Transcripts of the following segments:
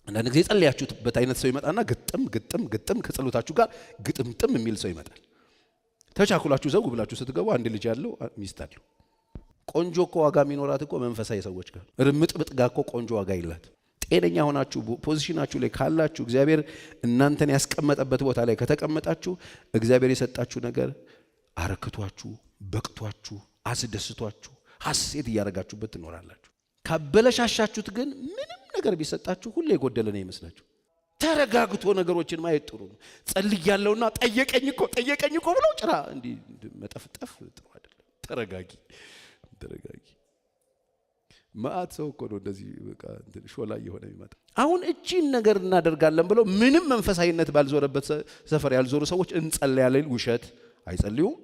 አንዳንድ ጊዜ ጸልያችሁበት አይነት ሰው ይመጣና ግጥም ከጸሎታችሁ ጋር ግጥምጥም የሚል ሰው ይመጣል። ተቻኩላችሁ ዘው ብላችሁ ስትገቡ አንድ ልጅ ያለው ሚስት አለው። ቆንጆ እኮ ዋጋ የሚኖራት እኮ መንፈሳዊ ሰዎች ጋር ርምጥብጥ ጋር እኮ ቆንጆ ዋጋ ይላት። ጤነኛ ሆናችሁ ፖዚሽናችሁ ላይ ካላችሁ እግዚአብሔር እናንተን ያስቀመጠበት ቦታ ላይ ከተቀመጣችሁ እግዚአብሔር የሰጣችሁ ነገር አረክቷችሁ በቅቷችሁ አስደስቷችሁ ሐሴት እያረጋችሁበት ትኖራላችሁ። ካበለሻሻችሁት ግን ምንም ነገር ቢሰጣችሁ ሁሌ የጎደለ ነው ይመስላችሁ። ተረጋግቶ ነገሮችን ማየት ጥሩ ነው። ጸልያለሁና ጠየቀኝ እኮ ብሎ ጭራ እንዲ መጠፍጠፍ ጥሩ አይደለም። ተረጋጊ ማአት ሰው እኮ ነው እንደዚህ በቃ ሾላ የሆነ ይመጣ። አሁን እቺን ነገር እናደርጋለን ብለው ምንም መንፈሳዊነት ባልዞረበት ሰፈር ያልዞሩ ሰዎች እንጸልያለን ውሸት አይጸልዩም።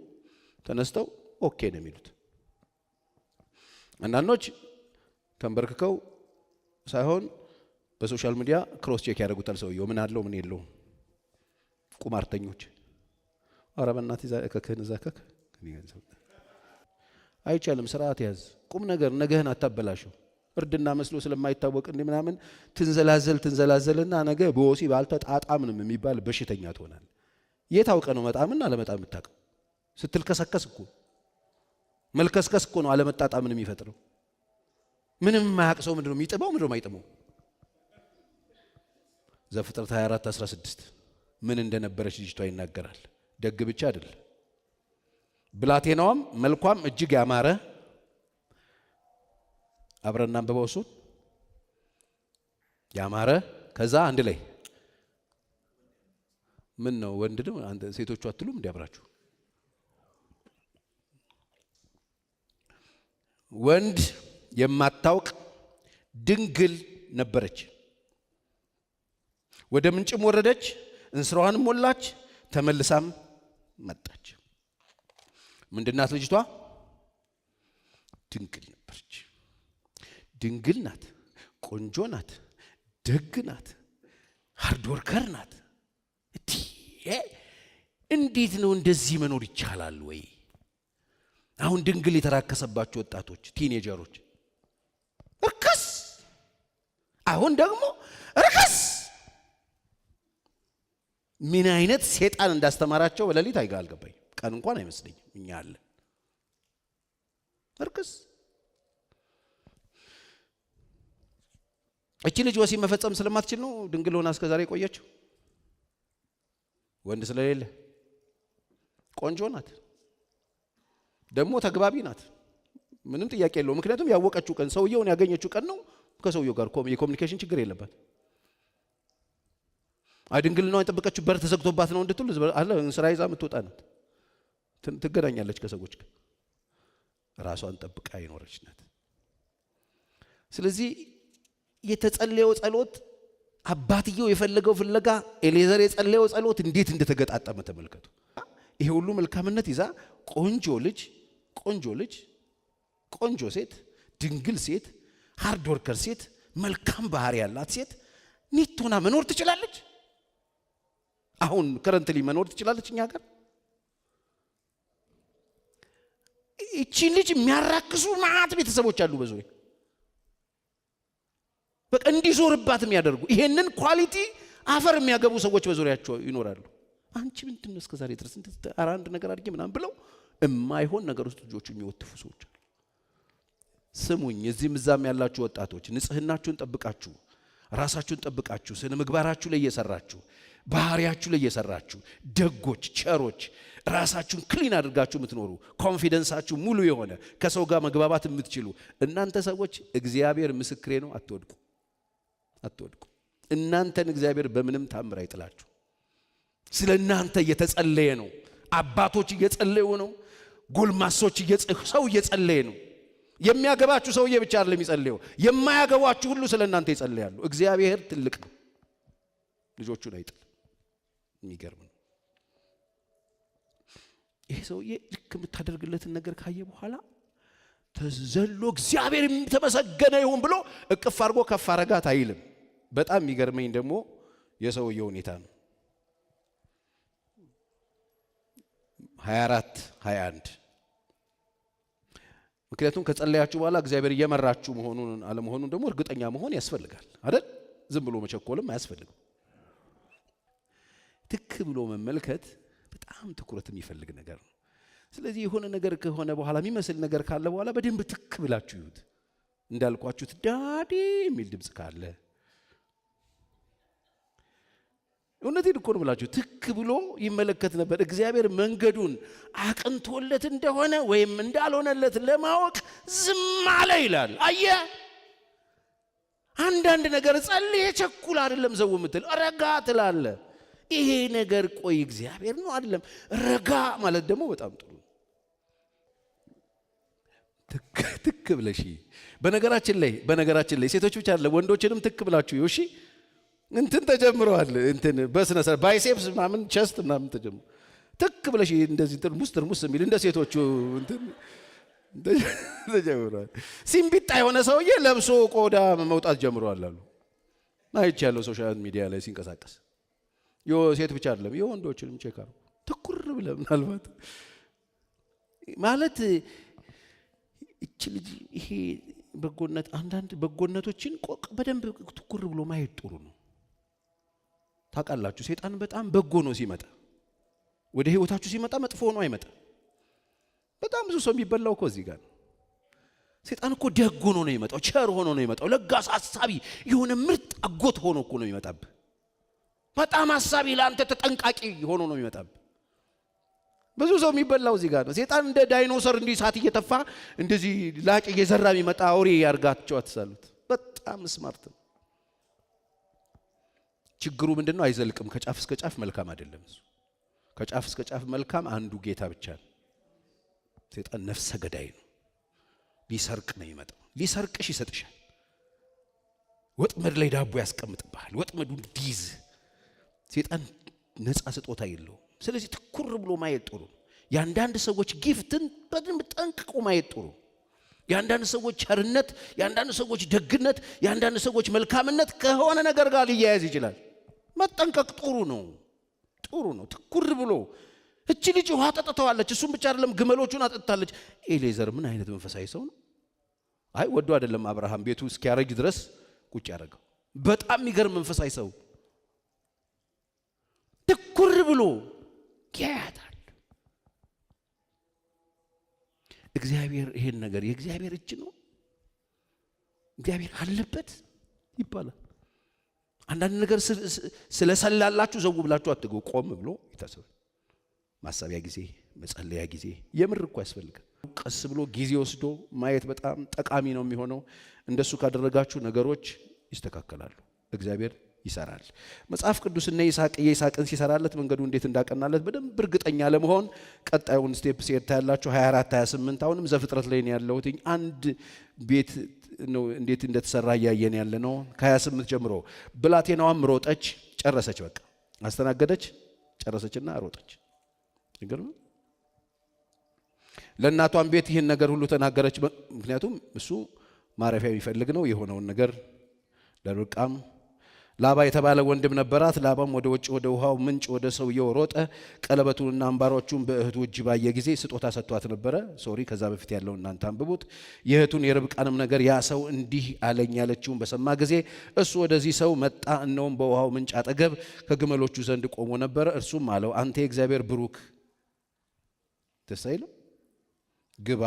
ተነስተው ኦኬ ነው የሚሉት። አንዳንዶች ተንበርክከው ሳይሆን በሶሻል ሚዲያ ክሮስ ቼክ ያደርጉታል። ሰውየው ምን አለው ምን የለው። ቁማርተኞች ኧረ በእናትህ ከከነ ዘከክ አይቻልም። ስርዓት ያዝ። ቁም ነገር ነገህን አታበላሽው። እርድና መስሎ ስለማይታወቅ እንዴ ምናምን ትንዘላዘልና ነገ በወሲ ባልተጣጣምንም የሚባል በሽተኛ ትሆናል። የታውቀ ነው መጣምና አለመጣም የምታውቀው? ስትልከሰከስ እኮ መልከስከስ እኮ ነው አለመጣጣምን የሚፈጥረው። ምንም ማያቅሰው ምንድነው የሚጥመው ምንድነው ማይጥመው? ዘፍጥረት 24:16 ምን እንደነበረች ልጅቷ ይናገራል። ደግ ብቻ አይደል ብላቴናዋም መልኳም እጅግ ያማረ አብረና አንበባው እሱን ያማረ ከዛ አንድ ላይ ምን ነው ወንድ ነው አንተ ሴቶቹ አትሉም እንዲያብራችሁ ወንድ የማታውቅ ድንግል ነበረች። ወደ ምንጭም ወረደች፣ እንስራዋንም ሞላች፣ ተመልሳም መጣች። ምንድናት ልጅቷ? ድንግል ነበረች። ድንግል ናት፣ ቆንጆ ናት፣ ደግ ናት፣ ሃርድ ወርከር ናት። እንዴት ነው እንደዚህ መኖር ይቻላል ወይ? አሁን ድንግል የተራከሰባቸው ወጣቶች ቲኔጀሮች እርክስ፣ አሁን ደግሞ እርክስ። ምን አይነት ሴጣን እንዳስተማራቸው በሌሊት አልገባኝ። ቀን እንኳን አይመስለኝም። እኛ አለ እርክስ። እቺ ልጅ ወሲብ መፈጸም ስለማትችል ነው ድንግል ሆና እስከ ዛሬ ቆየችው። ወንድ ስለሌለ ቆንጆ ናት፣ ደግሞ ተግባቢ ናት። ምንም ጥያቄ የለውም። ምክንያቱም ያወቀችው ቀን ሰውየውን ያገኘችው ቀን ነው። ከሰውየው ጋር የኮሙኒኬሽን ችግር የለባት። ድንግልናዋን የጠበቀችው በር ተዘግቶባት ነው እንድትል አለ እንስራ ይዛ የምትወጣ ናት። ትገናኛለች ከሰዎች ጋር። ራሷን ጠብቃ ይኖረች ናት። ስለዚህ የተጸለየው ጸሎት አባትየው የፈለገው ፍለጋ ኤሌዘር የጸለየው ጸሎት እንዴት እንደተገጣጠመ ተመልከቱ። ይሄ ሁሉ መልካምነት ይዛ ቆንጆ ልጅ፣ ቆንጆ ሴት፣ ድንግል ሴት፣ ሃርድ ወርከር ሴት፣ መልካም ባህሪ ያላት ሴት ኒቶና መኖር ትችላለች? አሁን ከረንትሊ መኖር ትችላለች እኛ ጋር? እቺ ልጅ የሚያራክሱ ማዓት ቤተሰቦች አሉ በዙሪያ በቃ እንዲዞርባት የሚያደርጉ ይሄንን ኳሊቲ አፈር የሚያገቡ ሰዎች በዙሪያቸው ይኖራሉ። አንቺ ምንድነው እስከዛሬ ድረስ አንድ ነገር አድርጌ ምናምን ብለው የማይሆን ነገር ውስጥ ልጆቹ የሚወትፉ ሰዎች አሉ። ስሙኝ፣ እዚህም እዛም ያላችሁ ወጣቶች ንጽህናችሁን ጠብቃችሁ፣ ራሳችሁን ጠብቃችሁ፣ ስነ ምግባራችሁ ላይ እየሰራችሁ፣ ባህሪያችሁ ላይ እየሰራችሁ፣ ደጎች ቸሮች፣ ራሳችሁን ክሊን አድርጋችሁ የምትኖሩ ኮንፊደንሳችሁ ሙሉ የሆነ ከሰው ጋር መግባባት የምትችሉ እናንተ ሰዎች እግዚአብሔር ምስክሬ ነው አትወድቁ። እናንተን እግዚአብሔር በምንም ታምር አይጥላችሁ። ስለ እናንተ እየተጸለየ ነው። አባቶች እየጸለዩ ነው። ጎልማሶች ሰው እየጸለየ ነው። የሚያገባችሁ ሰውዬ ብቻ አይደለም የሚጸልየው፣ የማያገባችሁ ሁሉ ስለ እናንተ ይጸልያሉ። እግዚአብሔር ትልቅ ነው፣ ልጆቹን አይጥል። የሚገርም ነው። ይሄ ሰውዬ ልክ የምታደርግለትን ነገር ካየ በኋላ ተዘሎ እግዚአብሔር የተመሰገነ ይሁን ብሎ እቅፍ አድርጎ ከፍ አረጋት አይልም። በጣም የሚገርመኝ ደግሞ የሰውየው ሁኔታ ነው። 24-21 ምክንያቱም ከጸለያችሁ በኋላ እግዚአብሔር እየመራችሁ መሆኑን አለመሆኑን ደግሞ እርግጠኛ መሆን ያስፈልጋል አይደል? ዝም ብሎ መቸኮልም አያስፈልግም። ትክ ብሎ መመልከት በጣም ትኩረት የሚፈልግ ነገር ነው። ስለዚህ የሆነ ነገር ከሆነ በኋላ የሚመስል ነገር ካለ በኋላ በደንብ ትክ ብላችሁ ይዩት። እንዳልኳችሁት ዳዲ የሚል ድምጽ ካለ እውነቴን እኮ ነው ብላችሁ ትክ ብሎ ይመለከት ነበር። እግዚአብሔር መንገዱን አቅንቶለት እንደሆነ ወይም እንዳልሆነለት ለማወቅ ዝም አለ ይላል። አየ አንዳንድ ነገር ጸልዬ ቸኩል አይደለም ዘው የምትል ረጋ ትላለ። ይሄ ነገር ቆይ እግዚአብሔር ነው አይደለም። ረጋ ማለት ደግሞ በጣም ጥሩ። ትክ ብለሽ በነገራችን ላይ ሴቶች ብቻ አይደለም ወንዶችንም ትክ ብላችሁ ይውሺ እንትን ተጀምሯል። እንትን በስነ ስርዓት ባይሴፕስ ምናምን ቸስት ምናምን ተጀምሮ ትክ ብለሽ እንደዚህ ጥርሙስ የሚል እንደ ሴቶቹ እንትን ተጀምሯል። ሲምቢጣ የሆነ ሰውዬ ለብሶ ቆዳ መውጣት ጀምሯል አሉ። አይቻለሁ ሶሻል ሚዲያ ላይ ሲንቀሳቀስ። ሴት ብቻ አይደለም የወንዶችንም ቼክ አድርጉ። ትኩር ብለ ምናልባት ማለት እቺ ልጅ ይሄ በጎነት አንዳንድ በጎነቶችን በደንብ ትኩር ብሎ ማየት ጥሩ ነው። ታውቃላችሁ ሰይጣን በጣም በጎ ነው ሲመጣ፣ ወደ ህይወታችሁ ሲመጣ መጥፎ ነው አይመጣ። በጣም ብዙ ሰው የሚበላው እኮ እዚህ ጋር ነው። ሰይጣን እኮ ደግ ሆኖ ነው የሚመጣው፣ ቸር ሆኖ ነው የሚመጣው፣ ለጋስ አሳቢ የሆነ ምርጥ አጎት ሆኖ እኮ ነው የሚመጣብህ። በጣም አሳቢ ለአንተ ተጠንቃቂ ሆኖ ነው የሚመጣብህ። ብዙ ሰው የሚበላው እዚህ ጋር ነው። ሰይጣን እንደ ዳይኖሰር እንዲህ ሳት እየተፋ እንደዚህ ላጭ እየዘራ የሚመጣ አውሬ ያርጋቸው አትሳሉት። በጣም ስማርት ነው። ችግሩ ምንድነው? አይዘልቅም። ከጫፍ እስከ ጫፍ መልካም አይደለም እሱ። ከጫፍ እስከ ጫፍ መልካም አንዱ ጌታ ብቻ ነው። ሰይጣን ነፍሰ ገዳይ ነው። ሊሰርቅ ነው የሚመጣው። ሊሰርቅሽ ይሰጥሻል። ወጥመድ ላይ ዳቦ ያስቀምጥብሃል። ወጥመዱ እንዲይዝ ሰይጣን ነፃ ስጦታ የለውም። ስለዚህ ትኩር ብሎ ማየት ጥሩ። የአንዳንድ ሰዎች ጊፍትን በደንብ ጠንቅቆ ማየት ጥሩ። የአንዳንድ ሰዎች ቸርነት፣ የአንዳንድ ሰዎች ደግነት፣ የአንዳንድ ሰዎች መልካምነት ከሆነ ነገር ጋር ሊያያዝ ይችላል። መጠንቀቅ ጥሩ ነው። ትኩር ብሎ እቺ ልጅ ውሃ ጠጥተዋለች፣ እሱም ብቻ አይደለም ግመሎቹን አጠጥታለች። ኤሌዘር ምን አይነት መንፈሳዊ ሰው ነው? አይ ወዶ አይደለም አብርሃም ቤቱ እስኪያረጅ ድረስ ቁጭ ያደረገው። በጣም የሚገርም መንፈሳዊ ሰው ትኩር ብሎ ያያታል። እግዚአብሔር ይሄን ነገር የእግዚአብሔር እጅ ነው፣ እግዚአብሔር አለበት ይባላል። አንዳንድ ነገር ስለሰላላችሁ ዘው ብላችሁ አትገው። ቆም ብሎ ይታሰባል። ማሰቢያ ጊዜ፣ መጸለያ ጊዜ የምር እኮ ያስፈልጋል። ቀስ ብሎ ጊዜ ወስዶ ማየት በጣም ጠቃሚ ነው የሚሆነው። እንደሱ ካደረጋችሁ ነገሮች ይስተካከላሉ። እግዚአብሔር ይሰራል። መጽሐፍ ቅዱስና የይስሐቅን ሲሰራለት መንገዱ እንዴት እንዳቀናለት በደንብ እርግጠኛ ለመሆን ቀጣዩን ስቴፕ ሲሄድ ታያላችሁ። 24 28 አሁንም ዘፍጥረት ላይ ነው ያለሁት። አንድ ቤት ነው እንዴት እንደተሰራ እያየን ያለ ነው። ከ28 ጀምሮ ብላቴናዋም ሮጠች፣ ጨረሰች። በቃ አስተናገደች፣ ጨረሰችና ሮጠች። ይገርም። ለእናቷም ቤት ይህን ነገር ሁሉ ተናገረች። ምክንያቱም እሱ ማረፊያ የሚፈልግ ነው። የሆነውን ነገር ለርብቃም ላባ የተባለ ወንድም ነበራት። ላባም ወደ ውጭ ወደ ውሃው ምንጭ ወደ ሰውየው ሮጠ። ቀለበቱንና አምባሮቹን በእህቱ እጅ ባየ ጊዜ ስጦታ ሰጥቷት ነበረ። ከዛ በፊት ያለው እናንተ አንብቡት። የእህቱን የርብቃንም ነገር ያ ሰው እንዲህ አለኝ ያለችውን በሰማ ጊዜ እሱ ወደዚህ ሰው መጣ። እነሆም በውሃው ምንጭ አጠገብ ከግመሎቹ ዘንድ ቆሞ ነበረ። እርሱም አለው አንተ የእግዚአብሔር ብሩክ ደስ አይልም? ግባ።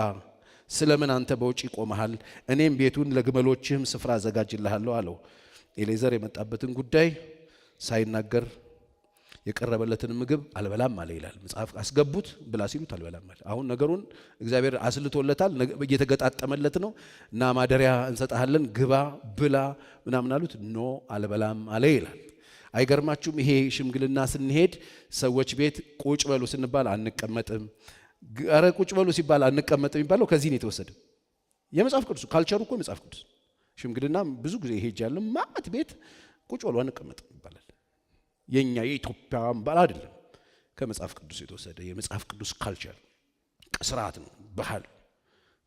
ስለምን አንተ በውጭ ቆመሃል? እኔም ቤቱን ለግመሎችህም ስፍራ አዘጋጅልሃለሁ አለው። ኤሌዘር የመጣበትን ጉዳይ ሳይናገር የቀረበለትን ምግብ አልበላም አለ ይላል መጽሐፍ። አስገቡት ብላ ሲሉት አልበላም አለ። አሁን ነገሩን እግዚአብሔር አስልቶለታል፣ እየተገጣጠመለት ነው። እና ማደሪያ እንሰጣለን ግባ ብላ ምናምን አሉት። ኖ አልበላም አለ ይላል። አይገርማችሁም? ይሄ ሽምግልና ስንሄድ ሰዎች ቤት ቁጭ በሉ ስንባል አንቀመጥም፣ ኧረ ቁጭ በሉ ሲባል አንቀመጥም የሚባለው ከዚህ ነው የተወሰደ። የመጽሐፍ ቅዱስ ካልቸሩ እኮ የመጽሐፍ ቅዱስ ሽምግልና ብዙ ጊዜ ሄጃለሁ። ማት ቤት ቁጭ ብሎ አንቀመጥ ይባላል። የኛ የኢትዮጵያ ባል አይደለም፣ ከመጽሐፍ ቅዱስ የተወሰደ የመጽሐፍ ቅዱስ ካልቸር ስርዓት ነው፣ ባህል።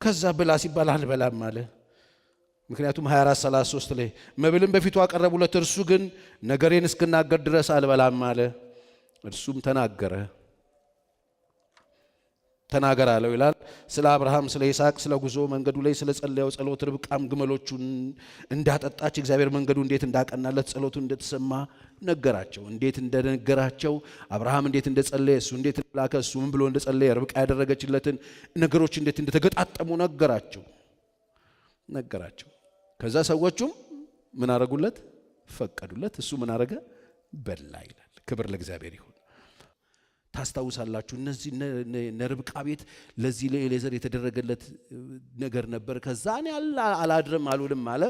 ከዛ ብላ ሲባል አልበላም አለ። ምክንያቱም 24:33 ላይ መብልን በፊቱ አቀረቡለት፣ እርሱ ግን ነገሬን እስክናገር ድረስ አልበላም አለ። እርሱም ተናገረ። ተናገር አለው ይላል። ስለ አብርሃም፣ ስለ ይስሐቅ፣ ስለ ጉዞ መንገዱ ላይ ስለ ጸለየው ጸሎት፣ ርብቃም ግመሎቹን እንዳጠጣች፣ እግዚአብሔር መንገዱ እንዴት እንዳቀናለት፣ ጸሎቱ እንደተሰማ ነገራቸው። እንዴት እንደነገራቸው፣ አብርሃም እንዴት እንደጸለየ፣ እሱ እንዴት እንደላከ፣ እሱ ምን ብሎ እንደጸለየ፣ ርብቃ ያደረገችለትን ነገሮች እንዴት እንደተገጣጠሙ ነገራቸው። ከዛ ሰዎቹም ምን አረጉለት? ፈቀዱለት። እሱ ምን አረገ? በላ ይላል። ክብር ለእግዚአብሔር ይሁን። ታስታውሳላችሁ እነዚህ ርብቃ ቤት ለዚህ ለኤሌዘር የተደረገለት ነገር ነበር። ከዛ እኔ አላድርም አልውልም አለ።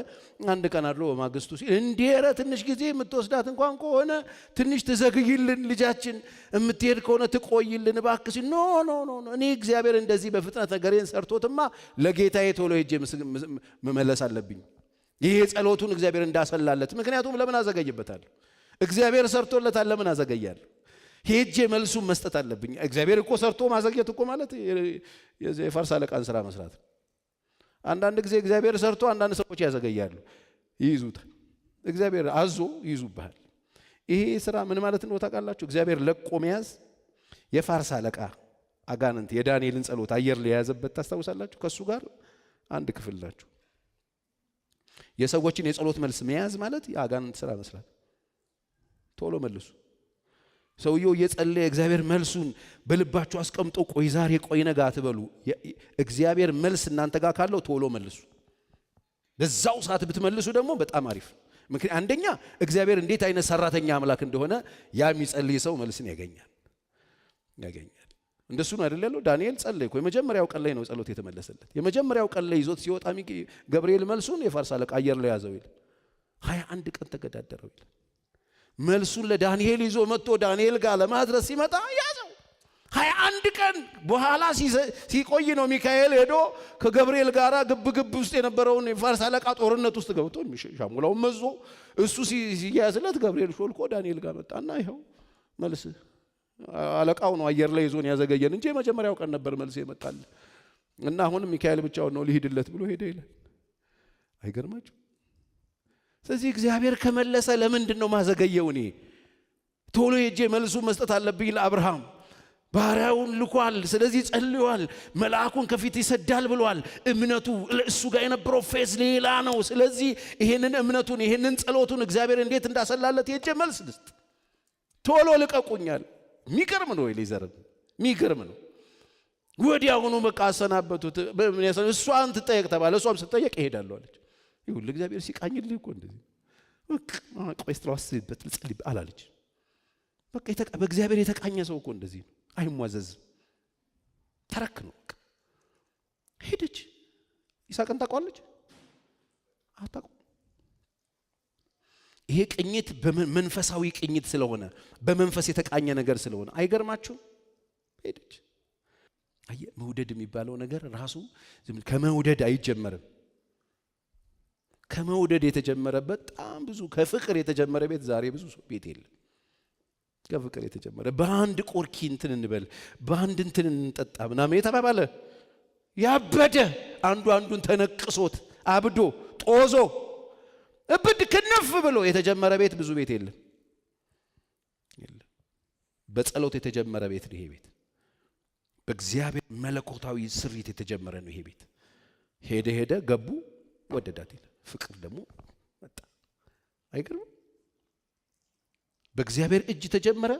አንድ ቀን አድሮ በማግስቱ ሲል እንዴረ ትንሽ ጊዜ የምትወስዳት እንኳን ከሆነ ትንሽ ትዘግይልን፣ ልጃችን የምትሄድ ከሆነ ትቆይልን እባክህ ሲል ኖ እኔ እግዚአብሔር እንደዚህ በፍጥነት ነገሬን ሰርቶትማ ለጌታዬ ቶሎ ሄጄ መመለስ አለብኝ። ይሄ ጸሎቱን እግዚአብሔር እንዳሰላለት። ምክንያቱም ለምን አዘገይበታለሁ? እግዚአብሔር ሰርቶለታል፣ ለምን አዘገያለሁ? ሄጄ መልሱን መስጠት አለብኝ። እግዚአብሔር እኮ ሰርቶ ማዘግየት እኮ ማለት የፋርስ አለቃን ስራ መስራት። አንዳንድ ጊዜ እግዚአብሔር ሰርቶ አንዳንድ ሰዎች ያዘገያሉ፣ ይይዙታል። እግዚአብሔር አዞ ይይዙብሃል። ይሄ ስራ ምን ማለት ነው ታውቃላችሁ? እግዚአብሔር ለቆ መያዝ። የፋርስ አለቃ አጋንንት የዳንኤልን ጸሎት አየር ላይ የያዘበት ታስታውሳላችሁ? ከሱ ጋር አንድ ክፍል ናቸው። የሰዎችን የጸሎት መልስ መያዝ ማለት የአጋንንት ስራ መስራት። ቶሎ መልሱ። ሰውየው እየጸለየ እግዚአብሔር መልሱን በልባችሁ አስቀምጦ ቆይ ዛሬ ቆይ ነገ አትበሉ። እግዚአብሔር መልስ እናንተ ጋር ካለው ቶሎ መልሱ። በዛው ሰዓት ብትመልሱ ደግሞ በጣም አሪፍ። ምክንያቱም አንደኛ እግዚአብሔር እንዴት አይነት ሰራተኛ አምላክ እንደሆነ ያ የሚጸልይ ሰው መልስን ያገኛል። እንደሱ ነው አይደል ያለው? ዳንኤል ጸለየ እኮ የመጀመሪያው ቀን ላይ ነው ጸሎት የተመለሰለት። የመጀመሪያው ቀን ላይ ይዞት ሲወጣ ገብርኤል መልሱን የፋርስ አለቃ አየር ላይ ያዘው ይላል። 21 ቀን ተገዳደረው ይላል። መልሱን ለዳንኤል ይዞ መጥቶ ዳንኤል ጋር ለማድረስ ሲመጣ ያዘው። 21 ቀን በኋላ ሲቆይ ነው ሚካኤል ሄዶ ከገብርኤል ጋር ግብ ውስጥ የነበረውን የፋርስ አለቃ ጦርነት ውስጥ ገብቶ ሻሙላውን መዞ እሱ ሲያዝለት ገብርኤል ሾልኮ ዳንኤል ጋር መጣና ይኸው መልስ። አለቃው ነው አየር ላይ ይዞን ያዘገየን እንጂ የመጀመሪያው ቀን ነበር መልስ የመጣል እና አሁንም ሚካኤል ብቻውን ነው ሊሄድለት ብሎ ሄደ ይላል። አይገርማችሁ? ስለዚህ እግዚአብሔር ከመለሰ ለምንድን ነው ማዘገየው? እኔ ቶሎ ሄጄ መልሱ መስጠት አለብኝ። ለአብርሃም ባሪያውን ልኳል፣ ስለዚህ ጸልዩዋል፣ መልአኩን ከፊት ይሰዳል ብሏል። እምነቱ እሱ ጋር የነበረው ፌዝ ሌላ ነው። ስለዚህ ይሄንን እምነቱን ይሄንን ጸሎቱን እግዚአብሔር እንዴት እንዳሰላለት ሄጄ መልስ ልስጥ። ቶሎ ልቀቁኛል። ሚገርም ነው። ኤሌዘር ሚገርም ነው። ወዲያውኑ በቃ አሰናበቱት። እሷን ትጠየቅ ተባለ። እሷም ስትጠየቅ እሄዳለሁ አለች። ይሁን ለእግዚአብሔር ሲቃኝልህ እኮ እንደዚህ ቆይ ስትራስበት ልጸልይ አላለች። በቃ በእግዚአብሔር የተቃኘ ሰው እኮ እንደዚህ ነው። አይሟዘዝም። ተረክ ነው። በቃ ሄደች። ይስሐቅን ታውቀዋለች? አታውቀውም። ይሄ ቅኝት በመንፈሳዊ ቅኝት ስለሆነ በመንፈስ የተቃኘ ነገር ስለሆነ አይገርማችሁም? ሄደች። መውደድ የሚባለው ነገር ራሱ ከመውደድ አይጀመርም። ከመውደድ የተጀመረ በጣም ብዙ ከፍቅር የተጀመረ ቤት ዛሬ ብዙ ቤት የለም። ከፍቅር የተጀመረ በአንድ ቆርኪ እንትን እንበል በአንድ እንትን እንጠጣ ምናምን የተባባለ ያበደ አንዱ አንዱን ተነቅሶት አብዶ ጦዞ እብድ ክንፍ ብሎ የተጀመረ ቤት ብዙ ቤት የለም። በጸሎት የተጀመረ ቤት ነው ይሄ ቤት። በእግዚአብሔር መለኮታዊ ስሪት የተጀመረ ነው ይሄ ቤት። ሄደ ገቡ፣ ወደዳት ይላል። ፍቅር ደግሞ መጣ። አይገርም? በእግዚአብሔር እጅ ተጀመረ፣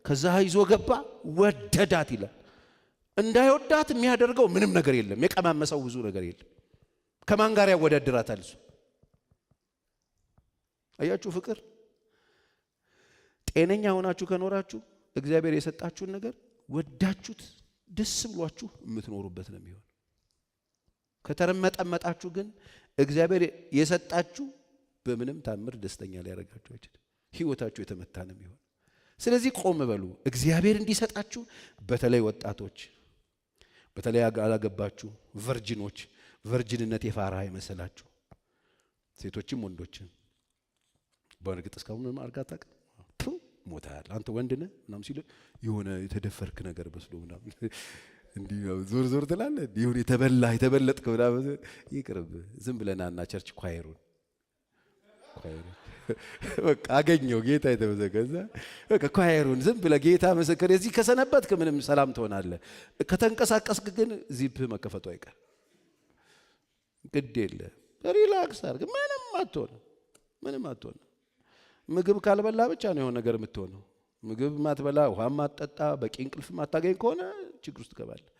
ከዛ ይዞ ገባ፣ ወደዳት ይላል። እንዳይወዳት የሚያደርገው ምንም ነገር የለም። የቀማመሰው ብዙ ነገር የለም። ከማን ጋር ያወዳድራታል እሱ? አያችሁ፣ ፍቅር ጤነኛ ሆናችሁ ከኖራችሁ እግዚአብሔር የሰጣችሁን ነገር ወዳችሁት ደስ ብሏችሁ የምትኖሩበት ነው የሚሆን። ከተረመጠመጣችሁ ግን እግዚአብሔር የሰጣችሁ በምንም ታምር ደስተኛ ሊያደርጋችሁ አይችልም። ህይወታችሁ የተመታ ነው የሚሆን። ስለዚህ ቆም በሉ። እግዚአብሔር እንዲሰጣችሁ፣ በተለይ ወጣቶች፣ በተለይ አላገባችሁ ቨርጂኖች፣ ቨርጂንነት የፋራ የመሰላችሁ ሴቶችም ወንዶችም በእርግጥ እስካሁን ምንም አርጋታ ሞታል አንተ ወንድ ነህ ምናምን ሲሉ የሆነ የተደፈርክ ነገር በስሎ ምናምን እንዲህ ዞር ትላለህ። ይሁን የተበለጥክ ምናምን ይቅርብ። ዝም ብለናና ቸርች ኳየሩን በቃ አገኘው ጌታ የተመሰገነ። በቃ ኳየሩን ዝም ብለህ ጌታ መሰከረ እዚህ ከሰነበትክ ምንም ሰላም ትሆናለህ። ከተንቀሳቀስክ ግን ዚፕ መከፈቱ አይቀር። ግድ የለ ሪላክስ አድርግ። ምንም አትሆንም። ምግብ ካልበላ ብቻ ነው የሆነ ነገር የምትሆነው። ምግብ ማትበላ ውሃ ማትጠጣ በቂ እንቅልፍ ማታገኝ ከሆነ ችግር ውስጥ ትገባለህ።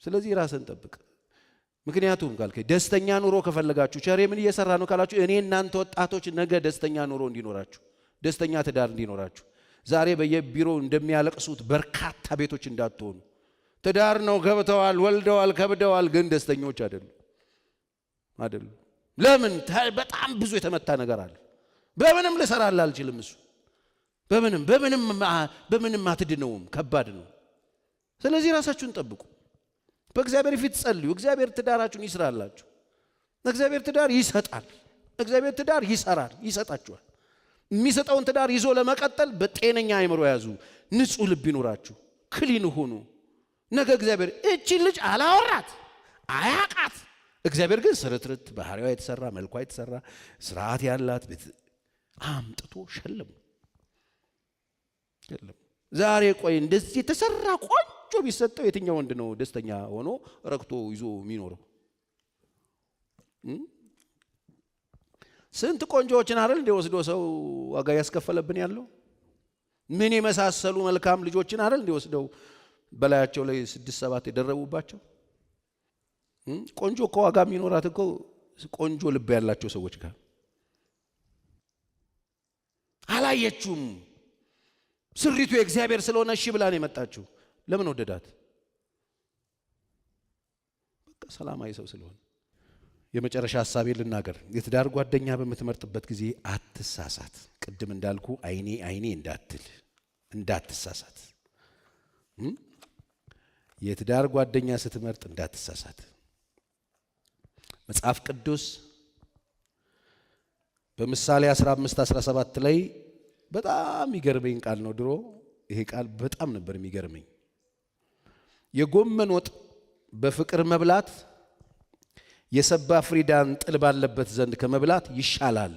ስለዚህ ራስን ጠብቅ። ምክንያቱም ካልከኝ ደስተኛ ኑሮ ከፈለጋችሁ ቸሬ ምን እየሰራ ነው ካላችሁ እኔ እናንተ ወጣቶች ነገ ደስተኛ ኑሮ እንዲኖራችሁ ደስተኛ ትዳር እንዲኖራችሁ ዛሬ በየቢሮ እንደሚያለቅሱት በርካታ ቤቶች እንዳትሆኑ። ትዳር ነው ገብተዋል ወልደዋል ከብደዋል ግን ደስተኞች አይደሉም። ለምን? በጣም ብዙ የተመታ ነገር አለ። በምንም ልሰራልህ አልችልም። እሱ በምንም አትድነውም። ከባድ ነው። ስለዚህ ራሳችሁን ጠብቁ። በእግዚአብሔር ፊት ጸልዩ። እግዚአብሔር ትዳራችሁን ይስራላችሁ። እግዚአብሔር ትዳር ይሰጣል። እግዚአብሔር ትዳር ይሰራል፣ ይሰጣችኋል። የሚሰጠውን ትዳር ይዞ ለመቀጠል በጤነኛ አእምሮ ያዙ። ንጹህ ልብ ይኑራችሁ። ክሊን ሁኑ። ነገ እግዚአብሔር እቺ ልጅ አላወራት አያቃት። እግዚአብሔር ግን ስርትርት ባህሪዋ የተሰራ መልኳ የተሰራ ስርዓት ያላት ቤት አምጥቶ ሸለም። ዛሬ ቆይ እንደዚህ የተሰራ ቆንጆ ቢሰጠው የትኛው ወንድ ነው ደስተኛ ሆኖ ረክቶ ይዞ የሚኖረው? ስንት ቆንጆዎችን አይደል እንደወስዶ ሰው ዋጋ ያስከፈለብን ያለው? ምን የመሳሰሉ መልካም ልጆችን አይደል እንደወስደው በላያቸው ላይ 6-7 የደረቡባቸው? ቆንጆ እኮ ዋጋ የሚኖራት እኮ ቆንጆ ልብ ያላቸው ሰዎች ጋር። አላየችውም። ስሪቱ የእግዚአብሔር ስለሆነ እሺ ብላ ነው የመጣችው። ለምን ወደዳት? በቃ ሰላማዊ ሰው ስለሆነ። የመጨረሻ ሐሳቤ ልናገር። የትዳር ጓደኛ በምትመርጥበት ጊዜ አትሳሳት። ቅድም እንዳልኩ አይኔ እንዳትሳሳት። የትዳር ጓደኛ ስትመርጥ እንዳትሳሳት። መጽሐፍ ቅዱስ በምሳሌ 15:17 ላይ በጣም የሚገርመኝ ቃል ነው። ድሮ ይሄ ቃል በጣም ነበር የሚገርመኝ። የጎመን ወጥ በፍቅር መብላት የሰባ ፍሪዳን ጥል ባለበት ዘንድ ከመብላት ይሻላል።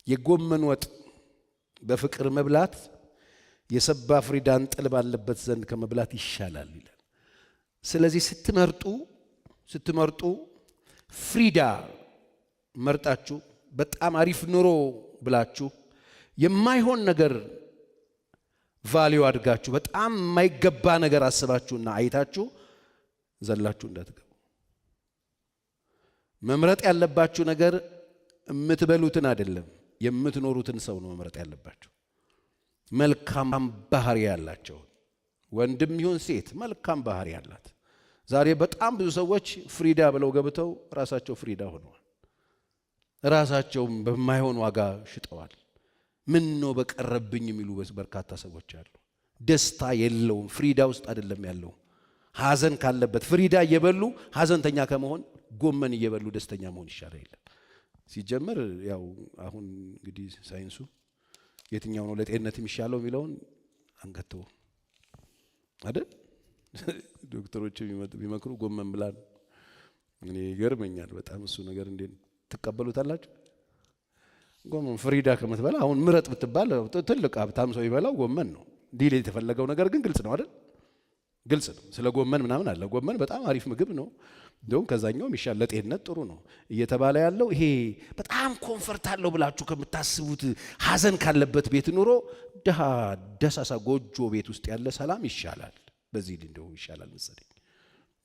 የጎመን ወጥ በፍቅር መብላት የሰባ ፍሪዳን ጥል ባለበት ዘንድ ከመብላት ይሻላል ይላል። ስለዚህ ስትመርጡ ፍሪዳ መርጣችሁ በጣም አሪፍ ኑሮ ብላችሁ የማይሆን ነገር ቫልዩ አድርጋችሁ በጣም የማይገባ ነገር አስባችሁና አይታችሁ ዘላችሁ እንዳትገቡ። መምረጥ ያለባችሁ ነገር የምትበሉትን አይደለም፣ የምትኖሩትን ሰው ነው መምረጥ ያለባችሁ። መልካም ባህሪ ያላቸው ወንድም ይሁን ሴት መልካም ባህሪ ያላት። ዛሬ በጣም ብዙ ሰዎች ፍሪዳ ብለው ገብተው ራሳቸው ፍሪዳ ሆነዋል። ራሳቸውም በማይሆን ዋጋ ሽጠዋል። ምን ነው በቀረብኝ የሚሉ በርካታ ሰዎች አሉ። ደስታ የለውም፣ ፍሪዳ ውስጥ አይደለም ያለው። ሐዘን ካለበት ፍሪዳ እየበሉ ሐዘንተኛ ከመሆን ጎመን እየበሉ ደስተኛ መሆን ይሻላል ይላል። ሲጀመር ያው አሁን እንግዲህ ሳይንሱ የትኛው ነው ለጤንነት የሚሻለው የሚለውን አንገተው አይደል? ዶክተሮች ቢመክሩ ጎመን ብላ። እኔ ይገርመኛል በጣም እሱ ነገር። እንዴት ትቀበሉታላችሁ? ጎመን ፍሪዳ ከምትበላ አሁን ምረጥ ብትባል ትልቅ ሀብታም ሰው ይበላው ጎመን ነው። ዲል የተፈለገው ነገር ግን ግልጽ ነው አይደል? ግልጽ ነው። ስለ ጎመን ምናምን አለ። ጎመን በጣም አሪፍ ምግብ ነው። እንደውም ከዛኛው የሚሻል ለጤንነት ጥሩ ነው እየተባለ ያለው ይሄ በጣም ኮንፈርት አለው ብላችሁ ከምታስቡት ሐዘን ካለበት ቤት ኑሮ ደሃ ደሳሳ ጎጆ ቤት ውስጥ ያለ ሰላም ይሻላል። በዚህ እንደው ይሻላል መሰለኝ፣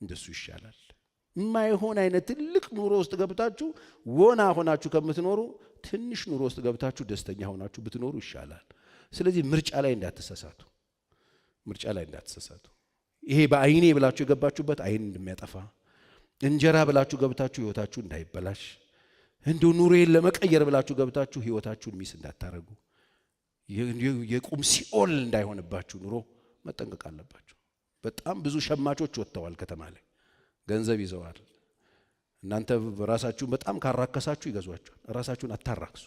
እንደሱ ይሻላል። የማይሆን አይነት ትልቅ ኑሮ ውስጥ ገብታችሁ ወና ሆናችሁ ከምትኖሩ ትንሽ ኑሮ ውስጥ ገብታችሁ ደስተኛ ሆናችሁ ብትኖሩ ይሻላል። ስለዚህ ምርጫ ላይ እንዳትሳሳቱ። ይሄ በአይኔ ብላችሁ የገባችሁበት አይን እንደሚያጠፋ፣ እንጀራ ብላችሁ ገብታችሁ ህይወታችሁ እንዳይበላሽ፣ እንደው ኑሮዬን ለመቀየር ብላችሁ ገብታችሁ ህይወታችሁን ሚስ እንዳታረጉ፣ የቁም ሲኦል እንዳይሆንባችሁ ኑሮ መጠንቀቅ አለባችሁ። በጣም ብዙ ሸማቾች ወጥተዋል ከተማ ላይ ገንዘብ ይዘዋል። እናንተ ራሳችሁን በጣም ካራከሳችሁ ይገዟችኋል። ራሳችሁን አታራክሱ።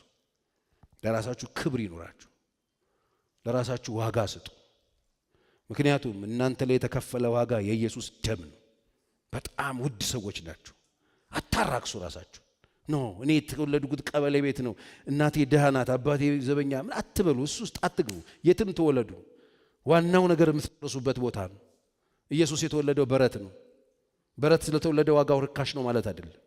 ለራሳችሁ ክብር ይኑራችሁ። ለራሳችሁ ዋጋ ስጡ። ምክንያቱም እናንተ ላይ የተከፈለ ዋጋ የኢየሱስ ደም ነው። በጣም ውድ ሰዎች ናችሁ። አታራክሱ ራሳችሁ። ኖ እኔ የተወለድኩት ቀበሌ ቤት ነው፣ እናቴ ደሃ ናት፣ አባቴ ዘበኛ ምን አትበሉ። እሱ ውስጥ አትግቡ። የትም ተወለዱ። ዋናው ነገር የምትደርሱበት ቦታ ነው። ኢየሱስ የተወለደው በረት ነው። በረት ስለተወለደ ዋጋው ርካሽ ነው ማለት አይደለም።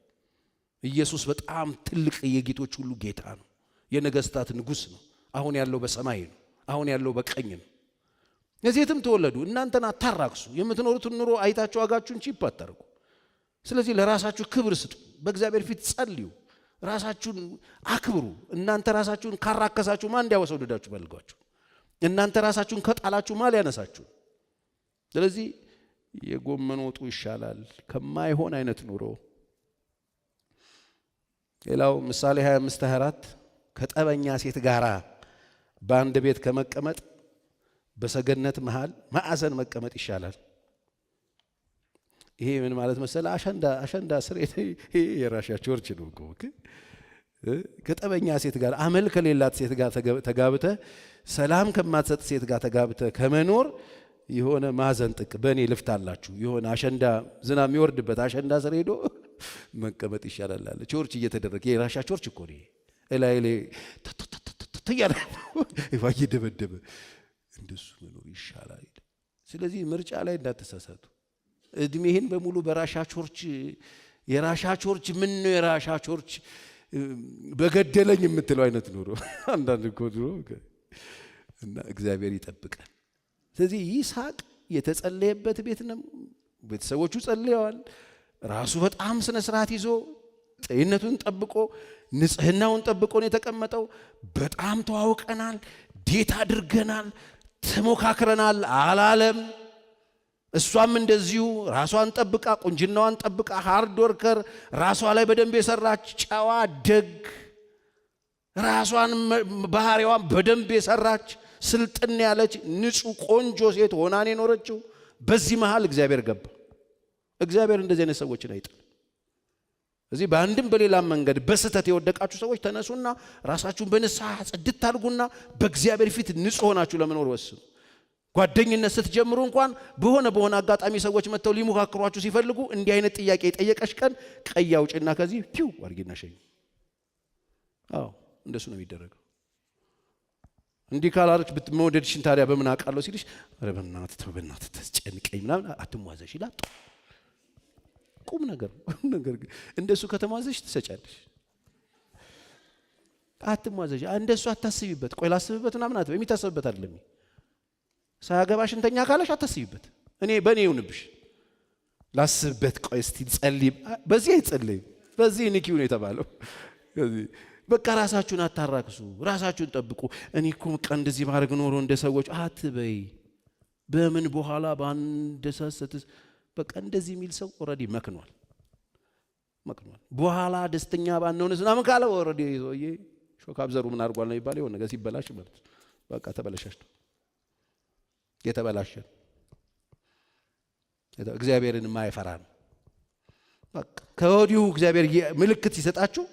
ኢየሱስ በጣም ትልቅ የጌቶች ሁሉ ጌታ ነው። የነገስታት ንጉስ ነው። አሁን ያለው በሰማይ ነው። አሁን ያለው በቀኝ ነው። የትም ተወለዱ። እናንተን አታራክሱ። የምትኖሩትን ኑሮ አይታችሁ ዋጋችሁን ቺፕ አታርጉ። ስለዚህ ለራሳችሁ ክብር ስጡ። በእግዚአብሔር ፊት ጸልዩ። ራሳችሁን አክብሩ። እናንተ ራሳችሁን ካራከሳችሁ ማን እንዲያወሰውዳችሁ ፈልጋችሁ? እናንተ ራሳችሁን ከጣላችሁ ማን ሊያነሳችሁ? ስለዚህ የጎመን ወጡ ይሻላል ከማይሆን አይነት ኑሮ። ሌላው ምሳሌ 25:24 ከጠበኛ ሴት ጋራ በአንድ ቤት ከመቀመጥ በሰገነት መሃል ማዕዘን መቀመጥ ይሻላል። ይሄ ምን ማለት መሰለ? አሸንዳ ስር ይሄ የራሻ ቸርች ነው እኮ። ከጠበኛ ሴት ጋር አመል ከሌላት ሴት ጋር ተጋብተ ሰላም ከማትሰጥ ሴት ጋር ተጋብተ ከመኖር የሆነ ማዕዘን ጥቅ በእኔ ልፍታላችሁ የሆነ አሸንዳ ዝናብ የሚወርድበት አሸንዳ ስር ሄዶ መቀመጥ ይሻላል አለ። ቸርች እየተደረገ የራሻ ቸርች እኮ ነው። እላይ ተያለ ይፋይ ደበደበ እንደሱ መኖር ይሻላል። ስለዚህ ምርጫ ላይ እንዳትሳሳቱ። እድሜህን በሙሉ በራሻ ቸርች የራሻ ቸርች ምን ነው የራሻ ቸርች በገደለኝ የምትለው አይነት ኑሮ አንዳንድ እኮ ኑሮ እና እግዚአብሔር ይጠብቃል። ስለዚህ ይስሐቅ የተጸለየበት ቤት ነው። ቤተሰቦቹ ጸልየዋል። ራሱ በጣም ስነ ስርዓት ይዞ ጤንነቱን ጠብቆ ንጽህናውን ጠብቆ ነው የተቀመጠው። በጣም ተዋውቀናል፣ ዴት አድርገናል፣ ተሞካክረናል አላለም። እሷም እንደዚሁ ራሷን ጠብቃ ቁንጅናዋን ጠብቃ ሃርድ ወርከር፣ ራሷ ላይ በደንብ የሰራች ጨዋ ደግ፣ ራሷን ባህሪዋን በደንብ የሰራች ስልጥን ያለች ንጹህ ቆንጆ ሴት ሆናን የኖረችው። በዚህ መሃል እግዚአብሔር ገባ። እግዚአብሔር እንደዚህ አይነት ሰዎችን አይጥልም። እዚህ በአንድም በሌላም መንገድ በስተት የወደቃችሁ ሰዎች ተነሱና ራሳችሁን በንስሐ ጽድት አድርጉና በእግዚአብሔር ፊት ንጹህ ሆናችሁ ለመኖር ወስኑ። ጓደኝነት ስትጀምሩ እንኳን በሆነ አጋጣሚ ሰዎች መጥተው ሊሞካክሯችሁ ሲፈልጉ እንዲህ አይነት ጥያቄ የጠየቀሽ ቀን ቀይ አውጭና ከዚህ ፒው አርጊና ሸኝ። አዎ እንደሱ ነው የሚደረገው። እንዲህ ካላረች ብትመወደድሽን ታዲያ በምን አውቃለሁ ሲልሽ ኧረ በእናትህ ተጨንቀኝ ምናምን አትሟዘሽ ይላል። ቁም ነገር ግን እንደሱ ከተሟዘሽ ትሰጫለሽ። አትሟዘሽ። እንደሱ አታስቢበት። ቆይ ላስብበት ምናምን አትበይ። የሚታሰብበት አይደለም። ሳያገባሽ እንተኛ ካለሽ አታስቢበት። በእኔ ይሁንብሽ። ላስብበት። ቆይ እስቲ ጸልይ። በዚህ አይጸልይም። በዚህ ንኪው ነው የተባለው። በቃ ራሳችሁን አታራክሱ። ራሳችሁን ጠብቁ። እኔ እኮ በቃ እንደዚህ ማድረግ ኖሮ እንደ ሰዎች አትበይ። በምን በኋላ ባንደሳሰትስ በቃ እንደዚህ የሚል ሰው ኦሬዲ መክኗል። በኋላ ደስተኛ ባንሆንስ ምናምን ካለ ኦሬዲ ይዞዬ ሾክ አብዘሩ ምን አድርጓል ነው የሚባለው። የሆነ ነገር ሲበላሽ ማለት በቃ ተበላሽሽ ነው የተበላሸ። እግዚአብሔርን የማይፈራ ነው። በቃ ከወዲሁ እግዚአብሔር ምልክት ሲሰጣችሁ